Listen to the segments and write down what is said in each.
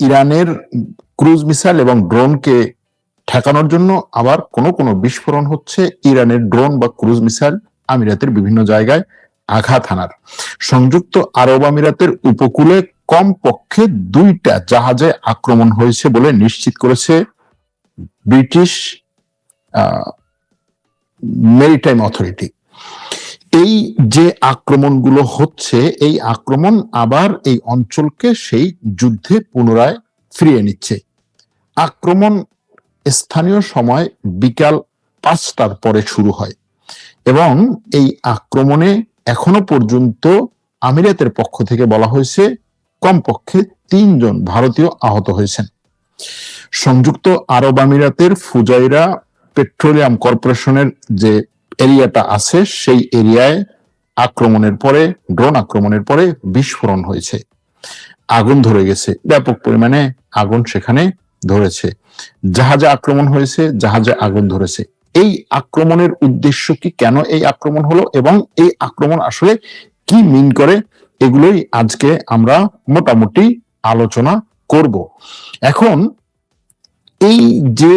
ইরানের cruise missile এবং ড্রোনকে ঠেকানোর জন্য আবার কোনো কোনো বিস্ফোরণ হচ্ছে ইরানের ড্রোন বা ক্রুজ মিসাইল আমিরাতের বিভিন্ন জায়গায় আঘাত হানার। সংযুক্ত আরব আমিরাতের উপকূলে কমপক্ষে 2টা জাহাজে আক্রমণ হয়েছে বলে নিশ্চিত করেছে ব্রিটিশ মেরিটাইম অথরিটি। এই যে আক্রমণগুলো হচ্ছে, এই আক্রমণ আবার এই অঞ্চলকে সেই যুদ্ধে পুনরায় ফিরিয়ে নিচ্ছে। আক্রমণ স্থানীয় সময় বিকাল 5টার পরে শুরু হয় এবং এই আক্রমণে এখনো পর্যন্ত আমিরাতের পক্ষ থেকে বলা হয়েছে কমপক্ষে 3 জন ভারতীয় আহত হয়েছেন। সংযুক্ত আরব আমিরাতের ফুজাইরা পেট্রোলিয়াম কর্পোরেশনের যে এরিয়াটা আছে সেই এরিয়ায় আক্রমণের পরে, ড্রোন আক্রমণের পরে বিস্ফোরণ হয়েছে, আগুন ধরে গেছে, ব্যাপক পরিমাণে আগুন সেখানে ধরেছে। জাহাজে আক্রমণ হয়েছে, জাহাজে আগুন ধরেছে। এই আক্রমণের উদ্দেশ্য কি, কেন এই আক্রমণ হলো এবং এই আক্রমণ আসলে কি মিন করে, এগুলোই আজকে আমরা মোটামুটি আলোচনা করব। এখন এই যে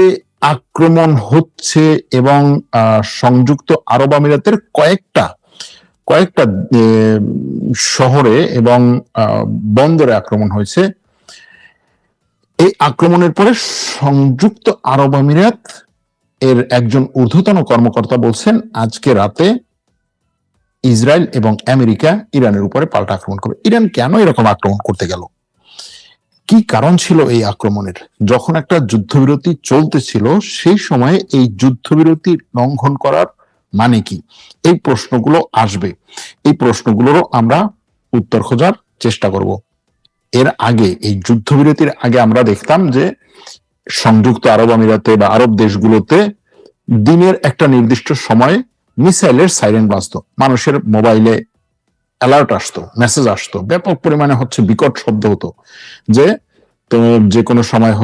আক্রমণ হচ্ছে এবং সংযুক্ত আরব আমিরাতের কয়েকটা শহরে এবং বন্দরে আক্রমণ হয়েছে। এই আক্রমণের পরে সংযুক্ত আরব আমিরাত এর একজন ঊর্ধ্বতন কর্মকর্তা বলছেন আজকে রাতে ইসরায়েল এবং আমেরিকা ইরানের উপরে পাল্টা আক্রমণ করবে। ইরান কেন এরকম আক্রমণ করতে গেল, কি কারণ ছিল এই আক্রমণের? যখন একটা যুদ্ধবিরতি চলতেছিল সেই সময়ে এই যুদ্ধবিরতি লঙ্ঘন করার মানে কি, এই প্রশ্নগুলো আসবে। এই প্রশ্নগুলোরও আমরা উত্তর খোঁজার চেষ্টা করব। এর আগে, এই যুদ্ধবিরতির আগে আমরা দেখতাম যে সংযুক্ত আরব আমিরাতে বা আরব দেশগুলোতে দিনের একটা নির্দিষ্ট সময়ে মিসাইলের সাইরেন বাজতো, মানুষের মোবাইলে অ্যালার্ট আসতো, মেসেজ আসতো, ব্যাপক পরিমাণে বিকট শব্দ হতো যে তো যে কোনো সময়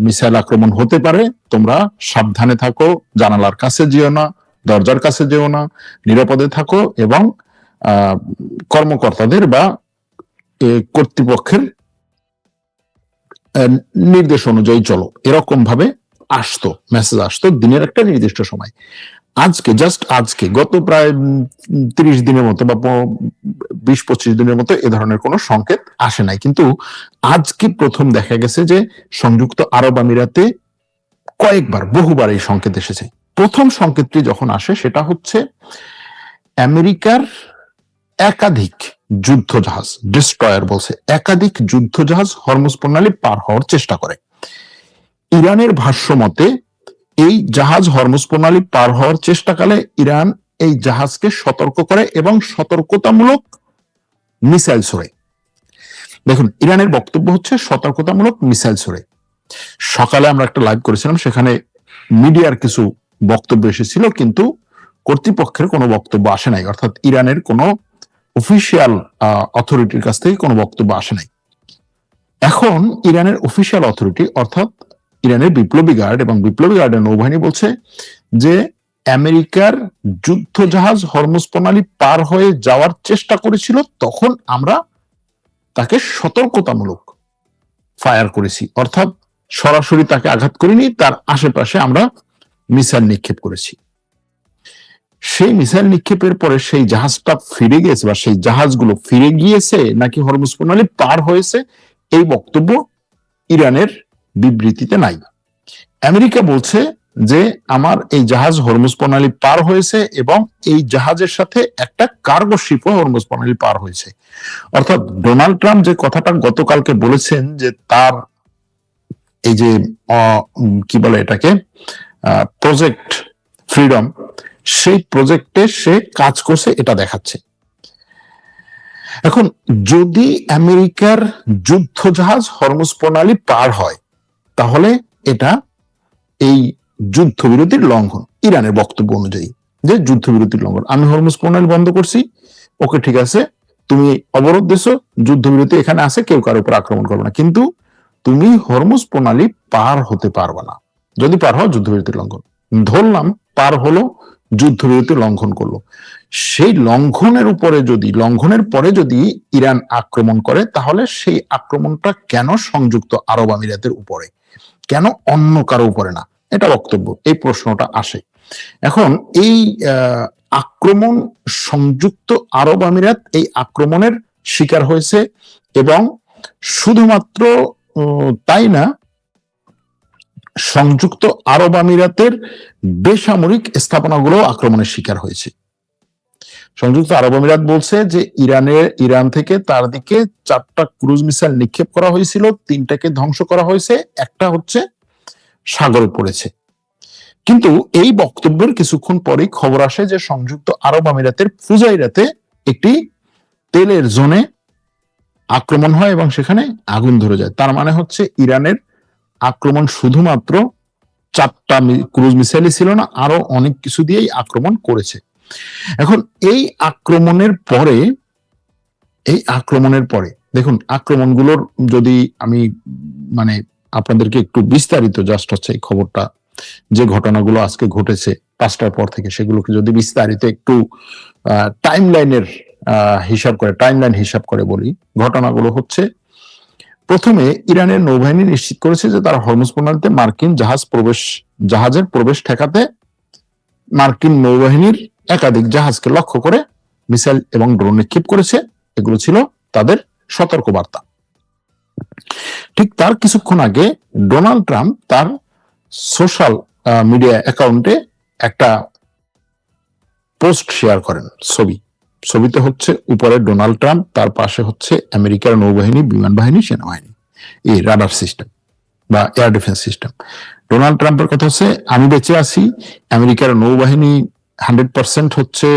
মিসাইল আক্রমণ হতে পারে, তোমরা সাবধানে থাকো, জানালার কাছে যেও না, দরজার কাছে যেও না, নিরাপদে থাকো এবং কর্মকর্তাদের বা কর্তৃপক্ষের নির্দেশ অনুযায়ী চলো, এরকম ভাবে আসতো, মেসেজ আসতো দিনের একটা নির্দিষ্ট সময়। আজকে গত প্রায় 30 দিনের মতো বা 20-25 দিনের মতো এ ধরনের কোনো সংকেত আসে নাই, কিন্তু আজকে প্রথম দেখা গেছে যে সংযুক্ত আরব আমিরাতে বহুবার এই সংকেত এসেছে। প্রথম সংকেতটি যখন আসে সেটা হচ্ছে আমেরিকার একাধিক যুদ্ধ জাহাজ, ডিস্ট্রয়ার বলছে, একাধিক যুদ্ধ জাহাজ হরমুজ প্রণালী পার হওয়ার চেষ্টা করে। ইরানের ভাষ্য মতে এই জাহাজ হরমুজ প্রণালী পার হওয়ার চেষ্টাকালে ইরান এই জাহাজকে সতর্ক করে এবং সতর্কতামূলক মিসাইল ছোড়ে। দেখুন, ইরানের বক্তব্য হচ্ছে সতর্কতামূলক মিসাইল ছোড়ে। সকালে আমরা একটা লাইভ করেছিলাম, সেখানে মিডিয়ার কিছু বক্তব্য এসেছিল, কিন্তু কর্তৃপক্ষের কোনো বক্তব্য আসে নাই, অর্থাৎ ইরানের কোনো অফিসিয়াল অথরিটির কাছ থেকে কোনো বক্তব্য আসে নাই। এখন ইরানের অফিসিয়াল অথরিটি অর্থাৎ ইরানের বিপ্লবী গার্ড এবং বিপ্লবী গার্ডের নৌবাহিনী বলছে যে আমেরিকার যুদ্ধ জাহাজ হরমুজ প্রণালী পার হয়ে যাওয়ার চেষ্টা করেছিল, তখন আমরা তাকে সতর্কতামূলক ফায়ার করেছি, অর্থাৎ সরাসরি তাকে আঘাত করিনি, তার আশেপাশে আমরা মিসাইল নিক্ষেপ করেছি। সেই মিসাইল নিক্ষেপের পরে সেই জাহাজটা ফিরে গিয়েছে বা সেই জাহাজগুলো ফিরে গিয়েছে নাকি হরমুজ প্রণালী পার হয়েছে, এই বক্তব্য ইরানের বিবৃতিতে নাই। আমেরিকা বলছে যে আমার এই জাহাজ হরমুজ প্রণালী পার হয়েছে এবং এই জাহাজের সাথে একটা কার্গো শিপও হরমুজ প্রণালী পার হয়েছে। অর্থাৎ ডোনাল্ড ট্রাম্প যে কথাটা গতকালকে বলেছেন যে তার এই যে কি বলে এটাকে প্রজেক্ট ফ্রিডম, সেই প্রজেক্টে সে কাজ করছে, এটা দেখাচ্ছে। এখন যদি আমেরিকার যুদ্ধ জাহাজ হরমুজ প্রণালী পার হয় তাহলে এটা এই যুদ্ধবিরতির লঙ্ঘন, ইরানের বক্তব্য অনুযায়ী যে যুদ্ধবিরতির লঙ্ঘন। আমি হরমুজ প্রণালী বন্ধ করছি, ওকে ঠিক আছে, তুমি অবরোধ দিছো, যুদ্ধবিরতি এখানে আছে, কেউ কারোর উপর আক্রমণ করবে না, কিন্তু তুমি হরমুজ প্রণালী পার হতে পারবে না। যদি পার হও যুদ্ধবিরতির লঙ্ঘন। ধরলাম পার হলো, যুদ্ধবিরতি লঙ্ঘন করলো, সেই লঙ্ঘনের পরে যদি ইরান আক্রমণ করে, তাহলে সেই আক্রমণটা কেন সংযুক্ত আরব আমিরাতের উপরে, কেন অন্য কারো উপরে না? এটা বক্তব্য, এই প্রশ্নটা আসে। এখন এই আক্রমণ সংযুক্ত আরব আমিরাত এই আক্রমণের শিকার হয়েছে, এবং শুধুমাত্র তাই না, সংযুক্ত আরব আমিরাতের বেসামরিক স্থাপনাগুলো আক্রমণের শিকার হয়েছে। সংযুক্ত আরব আমিরাত বলছে যে ইরান থেকে তার দিকে 4টা ক্রুজ মিসাইল নিক্ষেপ করা হয়েছিল, 3টাকে ধ্বংস করা হয়েছে, একটা হচ্ছে সাগরে পড়েছে। কিন্তু এই বক্তব্যের কিছুক্ষণ পরেই খবর আসে যে সংযুক্ত আরব আমিরাতের ফুজাইরাতে একটি তেলের জোনে আক্রমণ হয় এবং সেখানে আগুন ধরে যায়। তার মানে হচ্ছে ইরানের আক্রমণ শুধুমাত্র 4টা ক্রুজ মিসাইলই ছিল না, আরো অনেক কিছু দিয়েই আক্রমণ করেছে। এখন এই আক্রমণের পরে দেখুন, আক্রমণগুলোর যদি আমি মানে আপনাদেরকে একটু বিস্তারিত জাস্ট হচ্ছে এই খবরটা, যে ঘটনাগুলো আজকে ঘটেছে 5টার পর থেকে, সেগুলোকে যদি বিস্তারিত একটু টাইমলাইন হিসাব করে বলি, ঘটনাগুলো হচ্ছে, প্রথমে ইরানের নৌবাহিনী নিশ্চিত করেছে যে তারা হরমুজ প্রণালীতে মার্কিন জাহাজের প্রবেশ ঠেকাতে মার্কিন নৌবাহিনীর একাধিক জাহাজকে লক্ষ্য করে মিসাইল এবং ড্রোন নিক্ষেপ করেছে। এগুলো ছিল তাদের সতর্কবার্তা। ঠিক তার কিছুক্ষণ আগে ডোনাল্ড ট্রাম্প তার সোশ্যাল মিডিয়া অ্যাকাউন্টে একটা পোস্ট শেয়ার করেন। ছবিতে হচ্ছে উপরে ডোনাল্ড ট্রাম্প, তার পাশে হচ্ছে আমেরিকার নৌবাহিনী, বিমান বাহিনী, সেনাবাহিনী, এই রাডার সিস্টেম বা এয়ার ডিফেন্স সিস্টেম। ডোনাল্ড ট্রাম্পের কথা হচ্ছে, আমি বেঁচে আছি, আমেরিকার নৌবাহিনী 100% হচ্ছে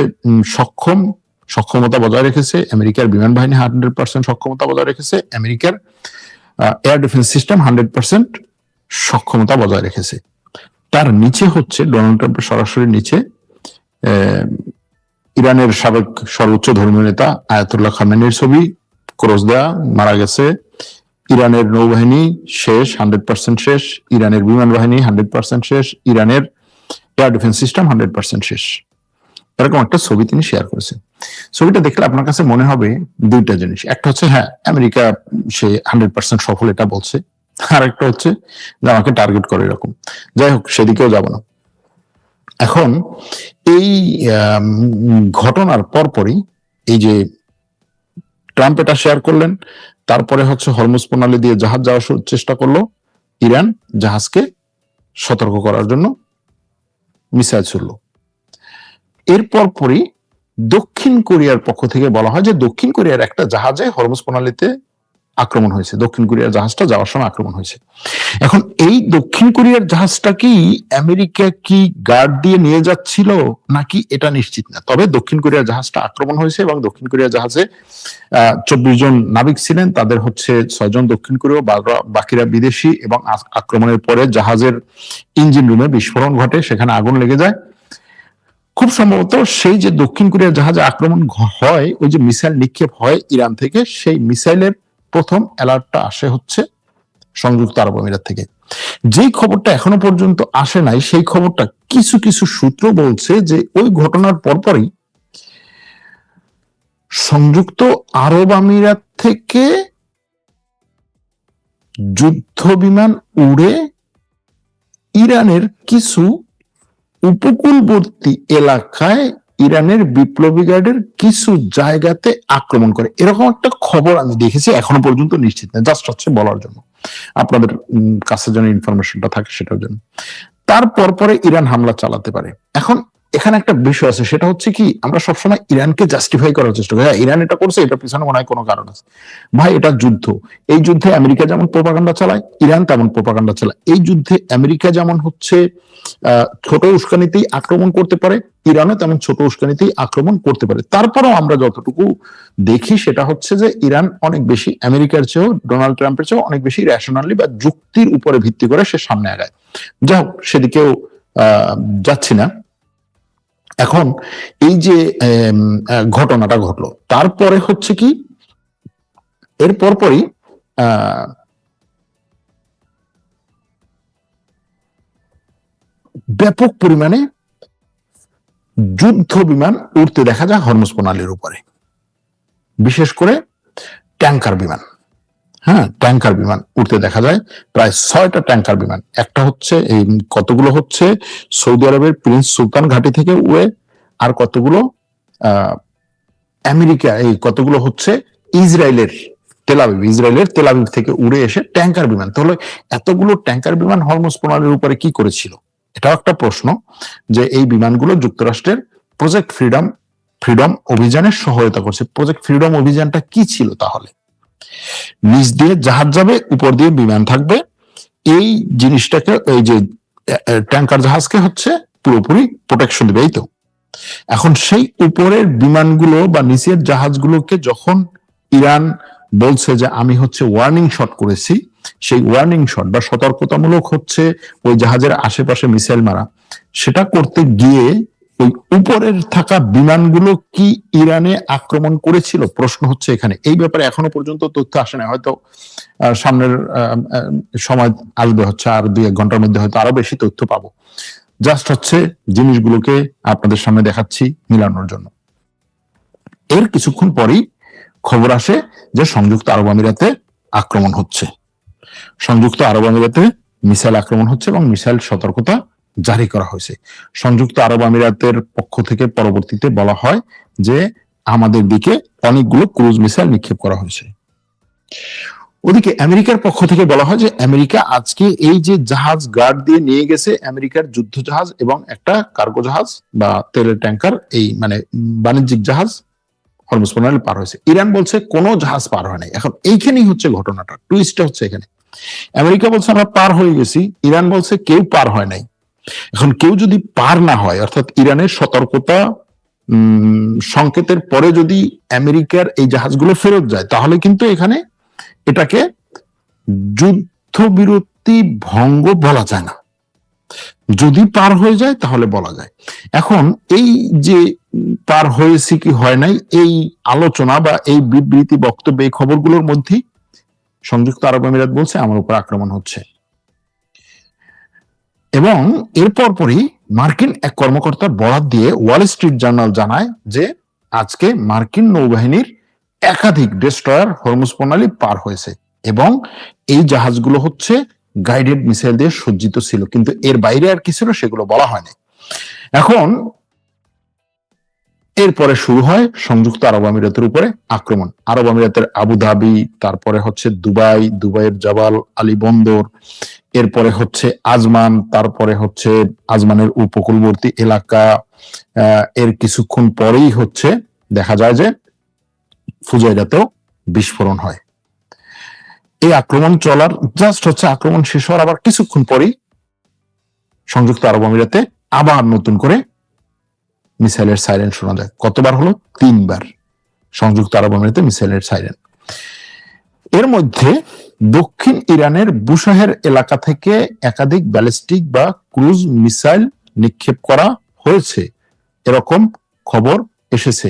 সক্ষমতা বজায় রেখেছে, আমেরিকার বিমান বাহিনী 100% সক্ষমতা বজায় রেখেছে, আমেরিকার এয়ার ডিফেন্স সিস্টেম 100% সক্ষমতা বজায় রেখেছে। তার নিচে হচ্ছে ডোনাল্ড ট্রাম্পের সরাসরি নিচে ইরানের সাবেক সর্বোচ্চ ধর্মীয় নেতা আয়াতুল্লাহ খামেনির ছবি, ক্রস দেয়া, মারা গেছে। ইরানের নৌবাহিনী শেষ, 100% শেষ, ইরানের বিমান বাহিনী 100% শেষ, ইরানের এয়ার ডিফেন্স সিস্টেম 100% শেষ, এরকম একটা ছবি তিনি শেয়ার করেছেন। ছবিটা দেখলে আপনার কাছে মনে হবে দুইটা জিনিস, একটা হচ্ছে হ্যাঁ আমেরিকা সে 100% সফল এটা বলছে, আর একটা হচ্ছে যে আমাকে টার্গেট করে এরকম। যাই হোক, সেদিকেও যাব না। এখন এই ঘটনার পরপরই এই যে ট্রাম্প এটা শেয়ার করলেন, তারপরে হচ্ছে হরমুজ প্রণালী দিয়ে জাহাজ যাওয়ার চেষ্টা করলো, ইরান জাহাজকে সতর্ক করার জন্য মিসাইল ছুড়লো। এরপর পরই দক্ষিণ কোরিয়ার পক্ষ থেকে বলা হয় যে দক্ষিণ কোরিয়ার একটা জাহাজে হরমুজ প্রণালীতে আক্রমণ হয়েছে, দক্ষিণ কোরিয়ার জাহাজটা যাওয়ার সময় আক্রমণ হয়েছে। এখন এই দক্ষিণ কোরিয়ার জাহাজটা কি আমেরিকা কি গার্ড দিয়ে নিয়ে যাচ্ছিল নাকি এটা নিশ্চিত না, তবে দক্ষিণ কোরিয়ার জাহাজটা আক্রমণ হয়েছে এবং দক্ষিণ কোরিয়ার জাহাজে 24 জন নাবিক ছিলেন, তাদের হচ্ছে 6 জন দক্ষিণ কোরীয়, বাকিরা বিদেশি, এবং আক্রমণের পরে জাহাজের ইঞ্জিন রুমে বিস্ফোরণ ঘটে, সেখানে আগুন লেগে যায়। খুব সম্ভবত সেই যে দক্ষিণ কোরিয়ার জাহাজে আক্রমণ হয়, ওই যে মিসাইল নিক্ষেপ হয় ইরান থেকে, সেই মিসাইলের প্রথম অ্যালার্টটা আসে হচ্ছে সংযুক্ত আরব আমিরাত থেকে। যেই খবরটা এখনো পর্যন্ত আসে নাই, সেই খবরটা কিছু কিছু সূত্র বলছে যে ওই ঘটনার পরপরই সংযুক্ত আরব আমিরাত থেকে যুদ্ধ বিমান উড়ে ইরানের কিছু উপকূলবর্তী এলাকায় ইরানের বিপ্লবী গার্ডের কিছু জায়গাতে আক্রমণ করে, এরকম একটা খবর আমি দেখেছি, এখনো পর্যন্ত নিশ্চিত না, জাস্ট হচ্ছে বলার জন্য, আপনাদের কাছে যেন ইনফরমেশনটা থাকে সেটার জন্য। তারপর পরে ইরান হামলা চালাতে পারে। এখন এখানে একটা বিষয় আছে, সেটা হচ্ছে কি, আমরা সবসময় ইরানকে জাস্টিফাই করার চেষ্টা করি, ইরান এটা করছে, এটা পিছনে মনে হয় কোনো কারণ আছে। ভাই, এটা যুদ্ধ, এই যুদ্ধে আমেরিকা যেমন প্রোপাগান্ডা চালায়, ইরান তেমন প্রোপাগান্ডা চালায়। এই যুদ্ধে আমেরিকা যেমন হচ্ছে ছোট উস্কানিতেই আক্রমণ করতে পারে, ইরানও তেমন ছোট উস্কানিতেই আক্রমণ করতে পারে। তারপরেও আমরা যতটুকু দেখি সেটা হচ্ছে যে ইরান অনেক বেশি আমেরিকার চেয়েও, ডোনাল্ড ট্রাম্পের চেয়েও অনেক বেশি রেশনালি বা যুক্তির উপরে ভিত্তি করে সে সামনে আগায়। যাই হোক, সেদিকেও যাচ্ছি না। এখন এই যে ঘটনাটা ঘটলো, তারপরে হচ্ছে কি, এর পরপরই ব্যাপক পরিমাণে যুদ্ধ বিমান উড়তে দেখা যায় হরমুজ প্রণালীর উপরে, বিশেষ করে ট্যাঙ্কার বিমান। হ্যাঁ, ট্যাঙ্কার বিমান উঠতে দেখা যায়, প্রায় 6টা ট্যাঙ্কার বিমান। একটা হচ্ছে এই কতগুলো হচ্ছে সৌদি আরবের প্রিন্স সুলতান ঘাঁটি থেকে উড়ে, আর কতগুলো আমেরিকা, এই কতগুলো হচ্ছে ইসরায়েলের তেল আবিব থেকে উড়ে এসে ট্যাঙ্কার বিমান। তাহলে এতগুলো ট্যাঙ্কার বিমান হরমুজ প্রণালীর উপরে কি করেছিল? এটাও একটা প্রশ্ন, যে এই বিমানগুলো যুক্তরাষ্ট্রের প্রজেক্ট ফ্রিডম অভিযানের সহায়তা করছে। প্রজেক্ট ফ্রিডম অভিযানটা কি ছিল তাহলে? নিচ দিয়ে জাহাজ যাবে, উপর দিয়ে বিমান থাকবে, এই জিনিসটাকে, এই যে ট্যাঙ্কার জাহাজকে হচ্ছে পুরোপুরি প্রোটেকশন দিবে, এই তো। এখন সেই উপরের বিমানগুলো বা নিচের জাহাজগুলোকে যখন ইরান বলছে যে আমি হচ্ছে ওয়ার্নিং শট করেছি, সেই ওয়ার্নিং শট বা সতর্কতামূলক হচ্ছে ওই জাহাজের আশেপাশে মিসাইল মারা, সেটা করতে গিয়ে ওই উপরের থাকা বিমানগুলো কি ইরানে আক্রমণ করেছিল? প্রশ্ন হচ্ছে এখানে। এই ব্যাপারে এখনো পর্যন্ত তথ্য আসে না, হয়তো সামনের সময় আসবে, হচ্ছে আর 2-1 ঘন্টার মধ্যে হয়তো আরো বেশি তথ্য পাবো। জাস্ট হচ্ছে জিনিসগুলোকে আপনাদের সামনে দেখাচ্ছি মিলানোর জন্য। এর কিছুক্ষণ পরেই খবর আসে যে সংযুক্ত আরব আমিরাতে আক্রমণ হচ্ছে, সংযুক্ত আরব আমিরাতে মিসাইল আক্রমণ হচ্ছে এবং মিসাইল সতর্কতা জারি করা হয়েছে। সংযুক্ত আরব আমিরাতের পক্ষ থেকে পরবর্তীতে বলা হয় যে আমাদের দিকে অনেকগুলো ক্রুজ মিসাইল নিক্ষেপ করা হয়েছে। ওদিকে আমেরিকার পক্ষ থেকে বলা হয় যে আমেরিকা আজকে এই যে জাহাজ গার্ড দিয়ে নিয়ে গেছে, আমেরিকার যুদ্ধ জাহাজ এবং একটা কার্গো জাহাজ বা তেলের ট্যাঙ্কার, এই মানে বাণিজ্যিক জাহাজ হরমুজ প্রণালী পার হয়েছে। ইরান বলছে কোনো জাহাজ পার হয় নাই। এখন এইখানেই হচ্ছে ঘটনাটা, টুইস্টটা হচ্ছে এখানে। আমেরিকা বলছে আমরা পার হয়ে গেছি, ইরান বলছে কেউ পার হয় নাই। এখন কেউ যদি পার না হয়, অর্থাৎ ইরানের সতর্কতা সংকেতের পরে যদি আমেরিকার এই জাহাজগুলো ফেরত যায়, তাহলে কিন্তু এখানে এটাকে যুদ্ধবিরতি ভঙ্গ বলা যায় না। যদি পার হয়ে যায় তাহলে বলা যায়। এখন এই যে পার হয়েছে কি হয় নাই, এই আলোচনা বা এই বিবৃতি বক্তব্য, এই খবরগুলোর মধ্যে সংযুক্ত আরব আমিরাত বলছে আমার উপর আক্রমণ হচ্ছে। এবং এরপর পরই মার্কিন এক কর্মকর্তার বরাত দিয়ে ওয়াল স্ট্রিট জার্নাল জানায় যে আজকে মার্কিন নৌবাহিনীর একাধিক ডেস্ট্রয়ার হরমুজ প্রণালী পার হয়েছে এবং এই জাহাজগুলো হচ্ছে গাইডেড মিসাইল দিয়ে সজ্জিত ছিল, কিন্তু এর বাইরে আর কি ছিল সেগুলো বলা হয়নি। এখন এরপরে শুরু হয় সংযুক্ত আরব আমিরাতের উপরে আক্রমণ। আরব আমিরাতের আবুধাবি, তারপরে হচ্ছে দুবাইয়ের জাবাল আলী বন্দর, এরপরে হচ্ছে আজমান, তারপরে হচ্ছে আজমানের উপকূলবর্তী এলাকা। এর কিছুক্ষণ পরেই হচ্ছে দেখা যায় যে ফুজাইরাতেও বিস্ফোরণ হয়। এই আক্রমণ চলার জাস্ট হচ্ছে আক্রমণ শেষ হওয়ার আবার কিছুক্ষণ পরেই সংযুক্ত আরব আমিরাতে আবার নতুন করে মিসাইলের সাইরেন শোনা যায়। কতবার হলো? 3 বার সংযুক্ত আরব আমিরাতে মিসাইলের সাইরেন। এর মধ্যে দক্ষিণ ইরানের বুশাহের এলাকা থেকে একাধিক ব্যালিস্টিক বা ক্রুজ মিসাইল নিক্ষেপ করা হয়েছে, এরকম খবর এসেছে।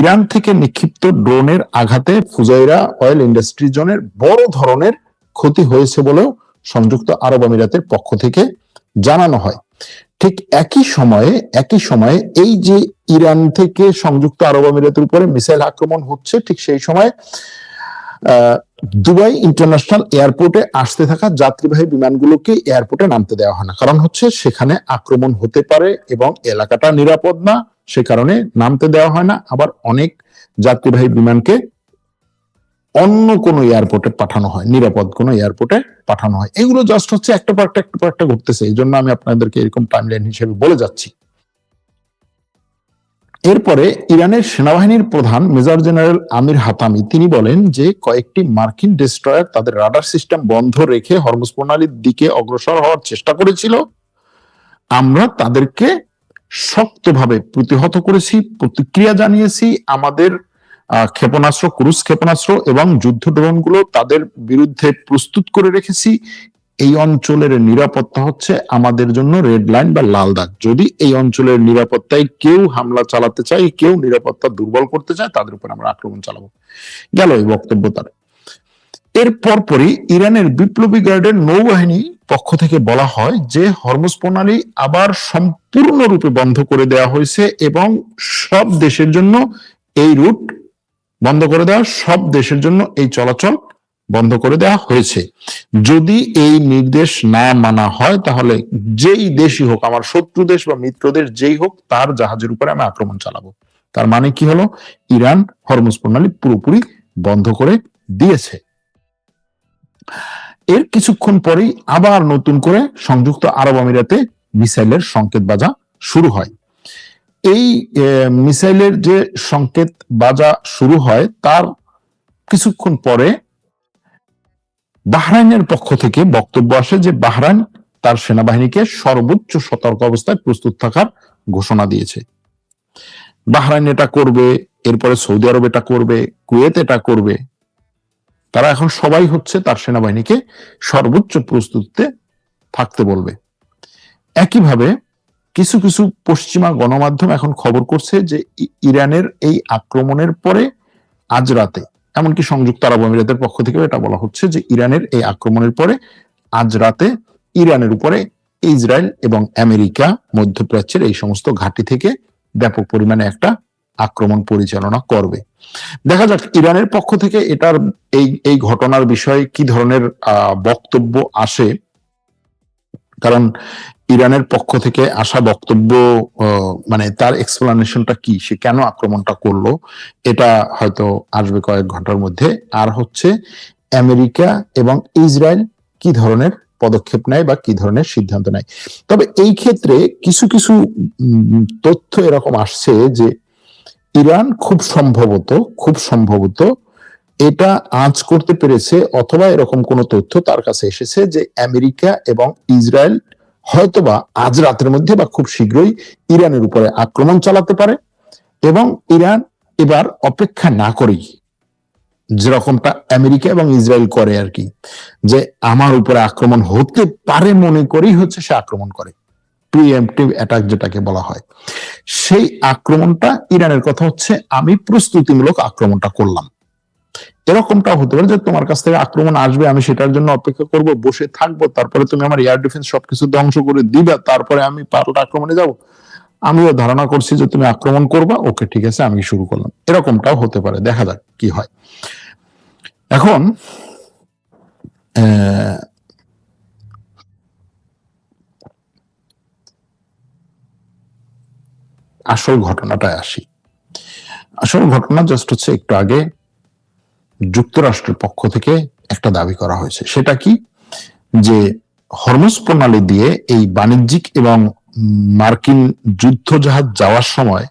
ইরান থেকে নিক্ষিপ্ত ড্রোনের আঘাতে ফুজাইরা অয়েল ইন্ডাস্ট্রি জোনের বড় ধরনের ক্ষতি হয়েছে বলেও সংযুক্ত আরব আমিরাতের পক্ষ থেকে জানানো হয়। ঠিক একই সময়ে এই যে ইরান থেকে সংযুক্ত আরব আমিরাতের উপরে মিসাইল আক্রমণ হচ্ছে, ঠিক সেই সময় দুবাই ইন্টারন্যাশনাল এয়ারপোর্টে আসতে থাকা যাত্রীবাহী বিমানগুলোকে এয়ারপোর্টে নামতে দেওয়া হয় না, কারণ হচ্ছে সেখানে আক্রমণ হতে পারে এবং এলাকাটা নিরাপদ না, সে কারণে নামতে দেওয়া হয় না। আবার অনেক যাত্রীবাহী বিমানকে অন্য কোনো এয়ারপোর্টে পাঠানো হয়, নিরাপদ কোনো এয়ারপোর্টে পাঠানো হয়। এগুলো জাস্ট হচ্ছে একটা পর একটা ঘটতেছে, এই জন্য আমি আপনাদেরকে এরকম টাইমলাইন হিসেবে বলে যাচ্ছি। এরপরে ইরানের সেনাবাহিনীর প্রধান মেজর জেনারেল আমির হাতামি তিনি বলেন যে কয়েকটি মার্কিন ডেস্ট্রয়ার তাদের রাডার সিস্টেম বন্ধ রেখে হরমুজ প্রণালীর দিকে অগ্রসর হওয়ার চেষ্টা করেছিল, আমরা তাদেরকে শক্তভাবে প্রতিহত করেছি, প্রতিক্রিয়া জানিয়েছি। আমাদের ক্ষেপণাস্ত্র, ক্রুজ ক্ষেপণাস্ত্র এবং যুদ্ধ ড্রোনগুলো তাদের বিরুদ্ধে প্রস্তুত করে রেখেছি। এই অঞ্চলের নিরাপত্তা হচ্ছে আমাদের জন্য রেড লাইন বা লাল দাগ। যদি এই অঞ্চলের নিরাপত্তায় কেউ হামলা চালাতে চায়, কেউ নিরাপত্তা দুর্বল করতে চায়, তাদের উপর আমরা আক্রমণ চালাবো। গেল এই বক্তব্য তার। এর পরপরই ইরানের বিপ্লবী গার্ডের নৌবাহিনী পক্ষ থেকে বলা হয় যে হরমুজ প্রণালী আবার সম্পূর্ণরূপে বন্ধ করে দেওয়া হয়েছে এবং সব দেশের জন্য এই রুট বন্ধ করে দেওয়া, সব দেশের জন্য এই চলাচল বন্ধ করে দেওয়া হয়েছে। যদি এই নির্দেশ না মানা হয় তাহলে যেই দেশই হোক, আমার শত্রু দেশ বা মিত্র দেশ যেই হোক, তার জাহাজের উপরে আমি আক্রমণ চালাবো। তার মানে কি হলো? ইরান হরমুজ প্রণালী পুরোপুরি বন্ধ করে দিয়েছে। এর কিছুক্ষণ পরেই আবার নতুন করে সংযুক্ত আরব আমিরাতে মিসাইলের সংকেত বাজা শুরু হয়। এই মিসাইলের যে সংকেত বাজা শুরু হয় তার কিছুক্ষণ পরে বাহরাইনের পক্ষ থেকে বক্তব্য আসে যে বাহরাইন তার সেনাবাহিনীকে সর্বোচ্চ সতর্ক অবস্থায় প্রস্তুত থাকার ঘোষণা দিয়েছে। বাহরাইন এটা করবে, এরপরে সৌদি আরব এটা করবে, কুয়েত এটা করবে। তারা এখন সবাই হচ্ছে তার সেনাবাহিনীকে সর্বোচ্চ প্রস্তুতিতে থাকতে বলবে। একইভাবে কিছু কিছু পশ্চিমা গণমাধ্যম এখন খবর করছে যে ইরানের এই আক্রমণের পরে আজ রাতে, এমনকি সংযুক্ত আরব আমিরাতের পক্ষ থেকে এটা বলা হচ্ছে যে ইরানের এই আক্রমণের পরে আজ রাতে ইরানের উপরে ইসরায়েল এবং আমেরিকা মধ্যপ্রাচ্যের এই সমস্ত ঘাঁটি থেকে ব্যাপক পরিমাণে একটা আক্রমণ পরিচালনা করবে। দেখা যাক ইরানের পক্ষ থেকে এটার এই ঘটনার বিষয়ে কি ধরনের বক্তব্য আসে, কারণ ইরানের পক্ষ থেকে আসা বক্তব্য মানে তার এক্সপ্লানেশনটা কি, সে কেন আক্রমণটা করলো, এটা হয়তো আসবে কয়েক ঘন্টার মধ্যে। আর হচ্ছে আমেরিকা এবং ইসরায়েল কি ধরনের পদক্ষেপ নেয় বা কি ধরনের সিদ্ধান্ত নেয়। তবে এই ক্ষেত্রে কিছু কিছু তথ্য এরকম আসছে যে ইরান খুব সম্ভবত এটা আঁচ করতে পেরেছে, অথবা এরকম কোন তথ্য তার কাছে এসেছে যে আমেরিকা এবং ইসরায়েল হয়তোবা আজ রাতের মধ্যে বা খুব শীঘ্রই ইরানের উপরে আক্রমণ চালাতে পারে, এবং ইরান এবার অপেক্ষা না করেই, যেরকমটা আমেরিকা এবং ইসরায়েল করে আর কি, যে আমার উপরে আক্রমণ হতে পারে মনে করেই হচ্ছে সে আক্রমণ করে, প্রিএম্পটিভ অ্যাটাক যেটাকে বলা হয়। সেই আক্রমণটা ইরানের কথা হচ্ছে আমি প্রস্তুতিমূলক আক্রমণটা করলাম। এরকমটা হতে পারে যে তোমার কাছ থেকে আক্রমণ আসবে, আমি সেটার জন্য অপেক্ষা করব, বসে থাকবো, তারপরে তুমি আমার এয়ার ডিফেন্স সবকিছু ধ্বংস করে দিবা, তারপরে আমি পাল্টা আক্রমণে যাব। আমিও ধারণা করছি যে তুমি আক্রমণ করবা, ওকে ঠিক আছে আমি শুরু করলাম, এরকমটাও হতে পারে। দেখা যাক কি হয়। এখন আসল ঘটনাটায় আসি। আসল ঘটনা জাস্ট হচ্ছে একটু আগে যুক্তরাষ্ট্রের পক্ষ থেকে একটা দাবি করা হয়েছে। সেটা কি, যে হরমুজ প্রণালী দিয়ে এই বাণিজ্যিক এবং মার্কিন যুদ্ধ জাহাজ যাওয়ার সময়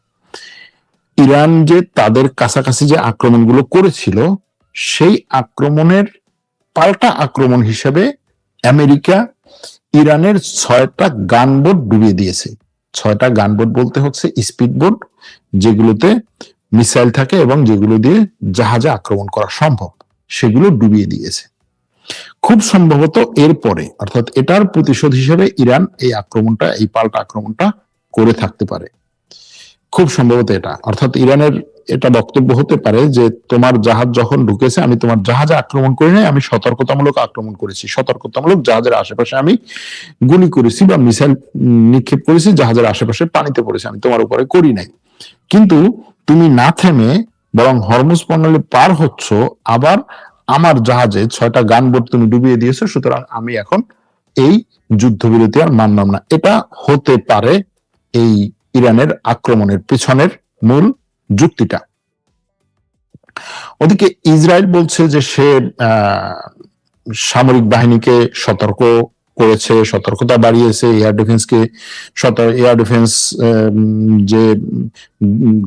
ইরান যে তাদের কাছাকাছি যে আক্রমণগুলো করেছিল, সেই আক্রমণের পাল্টা আক্রমণ হিসেবে আমেরিকা ইরানের 6টা গানবোট ডুবিয়ে দিয়েছে। 6টা গানবোট বলতে হচ্ছে স্পিড বোট, যেগুলোতে মিসাইল থাকে এবং যেগুলো দিয়ে জাহাজে আক্রমণ করা সম্ভব, সেগুলো ডুবিয়ে দিয়েছে। খুব সম্ভবত এরপরে, অর্থাৎ এটার প্রতিশোধ হিসেবে ইরান এই আক্রমণটা, এই পাল্টা আক্রমণটা করে থাকতে পারে। খুব সম্ভবত এটা, অর্থাৎ ইরানের এটা বক্তব্য হতে পারে যে তোমার জাহাজ যখন ঢুকেছে, আমি তোমার জাহাজে আক্রমণ করি নাই, আমি সতর্কতামূলক আক্রমণ করেছি, সতর্কতামূলক জাহাজের আশেপাশে আমি গুলি করেছি বা মিসাইল নিক্ষেপ করেছি, জাহাজের আশেপাশে পানিতে পড়েছে, আমি তোমার উপরে করি নাই। কিন্তু তুমি না থেমে বরং হরমুজ প্রণালী পার হচ্ছ, আবার আমার জাহাজে 6টা গানবোট তুমি ডুবিয়ে দিয়েছো, সুতরাং আমি এখন এই যুদ্ধবিরতি আর মানলাম না। এটা হতে পারে এই ইরানের আক্রমণের পেছনের মূল যুক্তিটা। ওদিকে ইসরায়েল বলছে যে সে সামরিক বাহিনীকে সতর্ক করেছে, সতর্কতা বাড়িয়েছে, এয়ার ডিফেন্সকে এয়ার ডিফেন্স যে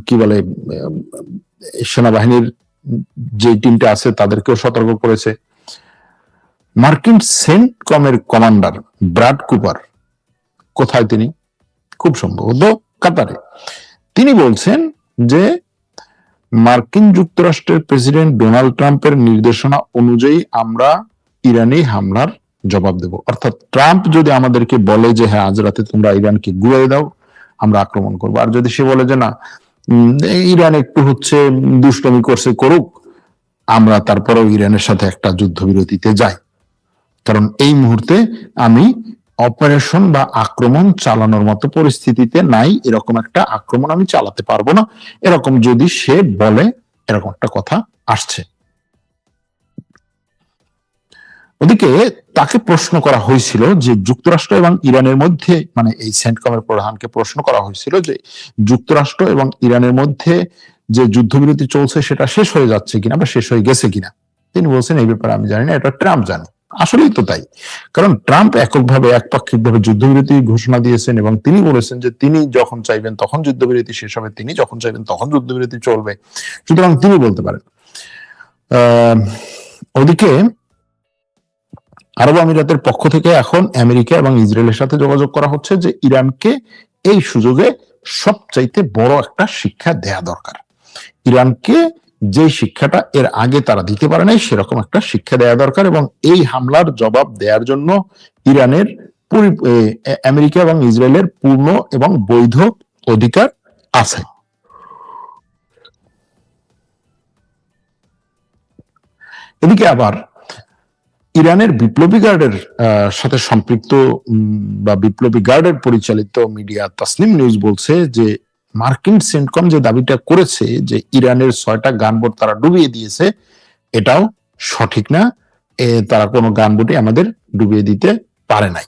কি বলে সেনাবাহিনীর যে টিমটা আছে তাদেরকেও সতর্ক করেছে। মার্কিন সেন্টকমের কমান্ডার ব্রাড কুপার, কোথায় তিনি? খুব সম্ভবত কাতারে। তিনি বলছেন যে মার্কিন যুক্তরাষ্ট্রের প্রেসিডেন্ট ডোনাল্ড ট্রাম্পের নির্দেশনা অনুযায়ী আমরা ইরানি হামলার জবাব দেব। অর্থাৎ ট্রাম্প যদি আমাদেরকে বলে যে হ্যাঁ আজ রাতে তোমরা ইরানকে গুড়িয়ে দাও, আমরা আক্রমণ করবো, আর যদি সে বলে যে না ইরান একটু হচ্ছে দুষ্টমি করছে, করুক, আমরা তারপরেও ইরানের সাথে একটা যুদ্ধবিরতিতে যাই, কারণ এই মুহূর্তে আমি অপারেশন বা আক্রমণ চালানোর মতো পরিস্থিতিতে নাই, এরকম একটা আক্রমণ আমি চালাতে পারবো না, এরকম যদি সে বলে, এরকম একটা কথা আসছে। ওদিকে তাকে প্রশ্ন করা হয়েছিল যে যুক্তরাষ্ট্র এবং ইরানের মধ্যে, মানে এই সেন্টকমের প্রধানকে প্রশ্ন করা হয়েছিল যে যুক্তরাষ্ট্র এবং ইরানের মধ্যে যে যুদ্ধবিরতি চলছে সেটা শেষ হয়ে যাচ্ছে কিনা বা শেষ হয়ে গেছে কিনা। তিনি বলছেন এই ব্যাপারে আমি জানি না, এটা ট্রাম্প জানে। আসলেই তো তাই, কারণ ট্রাম্প এককভাবে একপাক্ষিকভাবে যুদ্ধবিরতি ঘোষণা দিয়েছেন এবং তিনি বলেছেন যে তিনি যখন চাইবেন তখন যুদ্ধবিরতি শেষ হবে, তিনি যখন চাইবেন তখন যুদ্ধবিরতি চলবে, সুতরাং তিনি বলতে পারেন। ওদিকে আরব আমিরাতের পক্ষ থেকে এখন আমেরিকা এবং ইসরায়েলের সাথে যোগাযোগ করা হচ্ছে যে ইরানকে এই সুযোগে সবচাইতে বড় একটা শিক্ষা দেয়া দরকার। ইরানকে যে শিক্ষাটা এর আগে তারা দিতে পারে নাই সেরকম একটা শিক্ষা দেয়া দরকার, এবং এই হামলার জবাব দেওয়ার জন্য ইরানের আমেরিকা এবং ইসরায়েলের পূর্ণ এবং বৈধ অধিকার আছে। এদিকে আবার ইরানের বিপ্লবী গার্ডের সাথে সম্পৃক্ত বা বিপ্লবী গার্ডের পরিচালিত মিডিয়া তাসনিম নিউজ বলছে যে মার্কিন সেন্টকম যে দাবিটা করেছে যে ইরানের 6টা গানবোট তারা ডুবিয়ে দিয়েছে, এটাও সঠিক না। তারা কোনো গানবোটই আমাদের ডুবিয়ে দিতে পারে নাই।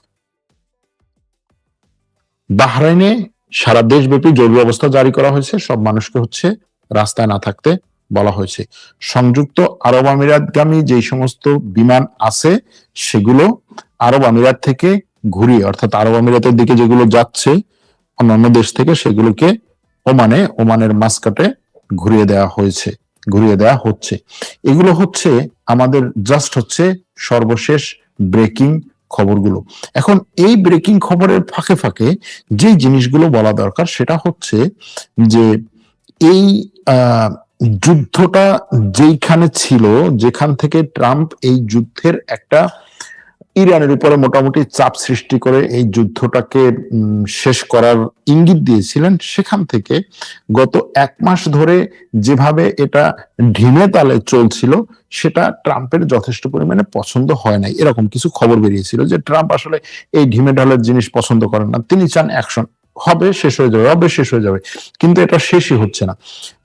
বাহরাইনে সারা দেশব্যাপী জরুরি অবস্থা জারি করা হয়েছে, সব মানুষকে হচ্ছে রাস্তায় না থাকতে বলা হয়েছে। সংযুক্ত আরব আমিরাতগামী যে সমস্ত বিমান আছে সেগুলো আরব আমিরাত থেকে ঘুরিয়ে, অর্থাৎ আরব আমিরাতের দিকে যেগুলো যাচ্ছে অন্যান্য দেশ থেকে, সেগুলোকে ওমানের মাস্কাটে ঘুরিয়ে দেওয়া হচ্ছে। এগুলো হচ্ছে আমাদের জাস্ট হচ্ছে সর্বশেষ ব্রেকিং খবরগুলো। এখন এই ব্রেকিং খবরের ফাঁকে ফাঁকে যে জিনিসগুলো বলা দরকার সেটা হচ্ছে যে এই যুদ্ধটা যেইখানে ছিল, যেখান থেকে ট্রাম্প এই যুদ্ধের একটা ইরানের উপরে মোটামুটি চাপ সৃষ্টি করে এই যুদ্ধটাকে শেষ করার ইঙ্গিত দিয়েছিলেন, সেখান থেকে গত 1 মাস ধরে যেভাবে এটা ঢিমে তালে চলছিল সেটা ট্রাম্পের যথেষ্ট পরিমাণে পছন্দ হয় নাই। এরকম কিছু খবর বেরিয়েছিল যে ট্রাম্প আসলে এই ঢিমে ঢালের জিনিস পছন্দ করেন না, তিনি চান অ্যাকশন হবে, শেষ হয়ে যাবে, কিন্তু এটা শেষই হচ্ছে না,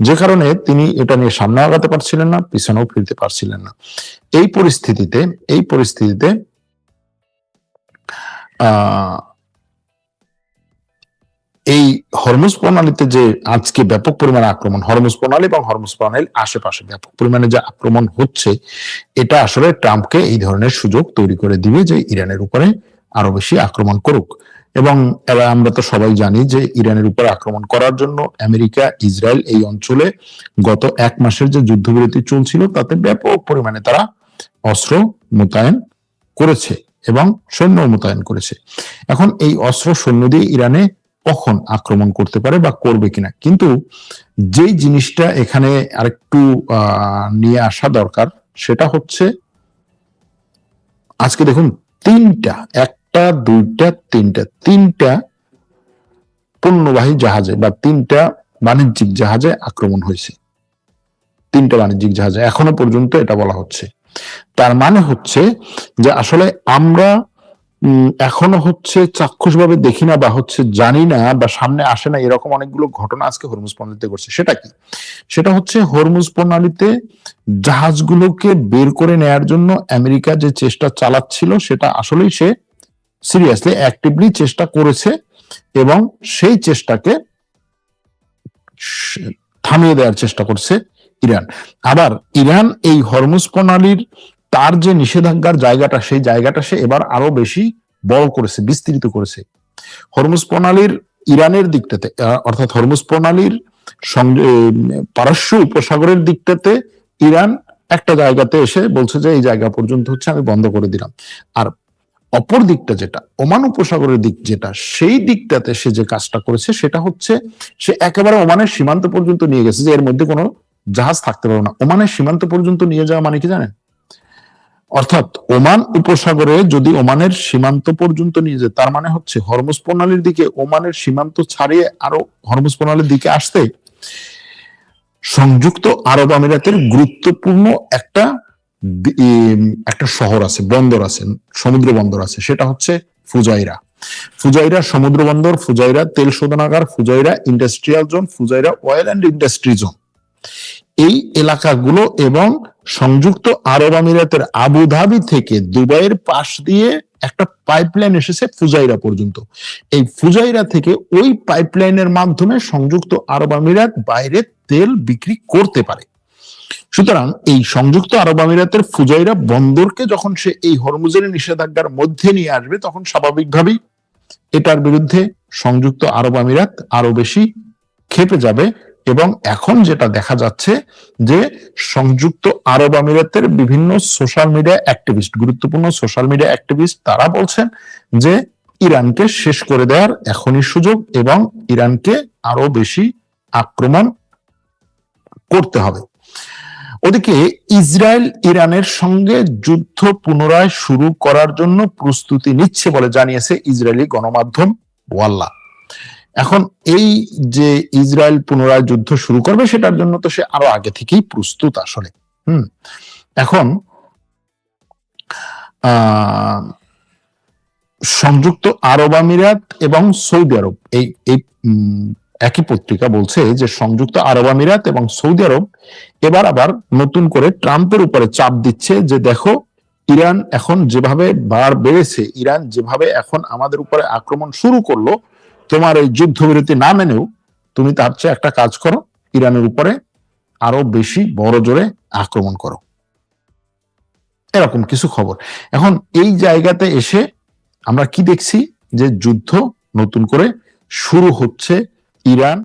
যে কারণে তিনি এটা নিয়ে সামনে আগাতে পারছিলেন না, পিছনেও ফিরতে পারছিলেন না। এই পরিস্থিতিতে এই হরমুজ প্রণালীতে যে আজকে ব্যাপক পরিমাণে আক্রমণ, হরমুজ প্রণালী এবং হরমুজ প্রণালীর আশেপাশে ব্যাপক পরিমাণে যে আক্রমণ হচ্ছে, এটা আসলে ট্রাম্পকে এই ধরনের সুযোগ তৈরি করে দিবে যে ইরানের উপরে আরো বেশি আক্রমণ করুক। এবং আমরা তো সবাই জানি যে ইরানের উপরে আক্রমণ করার জন্য আমেরিকা, ইসরায়েল এই অঞ্চলে গত 1 মাসের যে যুদ্ধবিরতি চলছিল তাতে ব্যাপক পরিমাণে তারা অস্ত্র মোতায়েন করেছে এবং সৈন্য মোতায়েন করেছে। এখন এই অস্ত্র সৈন্য দিয়ে ইরানে কখন আক্রমণ করতে পারে বা করবে কিনা, কিন্তু যেই জিনিসটা এখানে আরেকটু নিয়ে আসা দরকার সেটা হচ্ছে আজকে দেখুন তিনটা পণ্যবাহী জাহাজে বা 3টা বাণিজ্যিক জাহাজে আক্রমণ হয়েছে। 3টা বাণিজ্যিক জাহাজে এখনো পর্যন্ত এটা বলা হচ্ছে। তার মানে হচ্ছে যে আসলে আমরা এখনো হচ্ছে চাক্ষুষভাবে দেখি না বা হচ্ছে জানি না বা সামনে আসে না এরকম অনেকগুলো ঘটনা আজকে হরমুজ প্রণালীতে ঘটছে। সেটা কি? সেটা হচ্ছে হরমুজ প্রণালীতে জাহাজগুলোকে বের করে নেয়ার জন্য আমেরিকা যে চেষ্টা চালাচ্ছিল সেটা আসলেই সে সিরিয়াসলি অ্যাক্টিভলি চেষ্টা করেছে এবং সেই চেষ্টাকে থামিয়ে দেওয়ার চেষ্টা করছে ইরান। আবার ইরান এই হরমুজ প্রণালীর তার যে নিষেধাজ্ঞার জায়গাটা, সেই জায়গাটা সে এবার আরো বেশি বড় করেছে, বিস্তৃত করেছে। হরমুজ প্রণালীর ইরানের দিকটাতে, অর্থাৎ হরমুজ প্রণালীর পারস্য উপসাগরের দিকটাতে ইরান একটা জায়গাতে এসে বলছে যে এই জায়গা পর্যন্ত হচ্ছে আমি বন্ধ করে দিলাম। আর অপর দিকটা যেটা ওমান উপসাগরের দিক, যেটা সেই দিকটাতে সে যে কাজটা করেছে সেটা হচ্ছে সে একেবারে ওমানের সীমান্ত পর্যন্ত নিয়ে গেছে, যে এর মধ্যে কোনো জাহাজ থাকতে পারবে না। ওমানের সীমান্ত পর্যন্ত নিয়ে যাওয়া মানে কি জানেন? অর্থাৎ ওমান উপসাগরে যদি ওমানের সীমান্ত পর্যন্ত নিয়ে যায়, তার মানে হচ্ছে হরমুজ প্রণালীর দিকে ওমানের সীমান্ত ছাড়িয়ে আরো হরমুজ প্রণালীর দিকে আসতে সংযুক্ত আরব আমিরাতের গুরুত্বপূর্ণ একটা একটা শহর আছে, বন্দর আছে, সমুদ্র বন্দর আছে, সেটা হচ্ছে ফুজাইরা। ফুজাইরা সমুদ্র বন্দর, ফুজাইরা তেল শোধনাগার, Fujairah industrial zone, Fujairah oil and industry zone, এই এলাকাগুলো এবং সংযুক্ত আরব আমিরাতের আবুধাবি থেকে দুবাইয়ের পাশ দিয়ে একটা পাইপলাইন এসেছে ফুজাইরা পর্যন্ত। এই ফুজাইরা থেকে ওই পাইপলাইনের মাধ্যমে সংযুক্ত আরব আমিরাত বাইরে তেল বিক্রি করতে পারে। সুতরাং এই সংযুক্ত আরব আমিরাতের ফুজাইরা বন্দরকে যখন সে এই হরমুজের নিষেধাজ্ঞার মধ্যে নিয়ে আসবে, তখন স্বাভাবিকভাবেই এটার বিরুদ্ধে সংযুক্ত আরব আমিরাত আরো বেশি ক্ষেপে যাবে। এবং এখন যেটা দেখা যাচ্ছে যে সংযুক্ত আরব আমিরাতের বিভিন্ন সোশ্যাল মিডিয়া অ্যাক্টিভিস্ট, গুরুত্বপূর্ণ সোশ্যাল মিডিয়া অ্যাক্টিভিস্ট, তারা বলছেন যে ইরানকে শেষ করে দেওয়ার এখনই সুযোগ এবং ইরানকে আরো বেশি আক্রমণ করতে হবে। ওদিকে ইসরায়েল ইরানের সঙ্গে যুদ্ধ পুনরায় শুরু করার জন্য প্রস্তুতি নিচ্ছে বলে জানিয়েছে ইসরায়েলি গণমাধ্যম ওয়াল্লা। এখন এই যে ইসরায়েল পুনরায় যুদ্ধ শুরু করবে, সেটার জন্য তো সে আরো আগে থেকেই প্রস্তুত আসলে। এখন সংযুক্ত আরব আমিরাত এবং সৌদি আরব, এই একই পত্রিকা বলছে যে সংযুক্ত আরব আমিরাত এবং সৌদি আরব এবার আবার নতুন করে ট্রাম্পের উপরে চাপ দিচ্ছে যে দেখো, ইরান এখন যেভাবে বার বেড়েছে, ইরান যেভাবে এখন আমাদের উপরে আক্রমণ শুরু করলো, তোমার এই যুদ্ধবিরতি না মেনেও তুমি তার চেয়ে একটা কাজ করো, ইরানের উপরে আরো বেশি বড় জোরে আক্রমণ করো, এরকম কিছু খবর। এখন এই জায়গাতে এসে আমরা কি দেখছি যে যুদ্ধ নতুন করে শুরু হচ্ছে। ইরান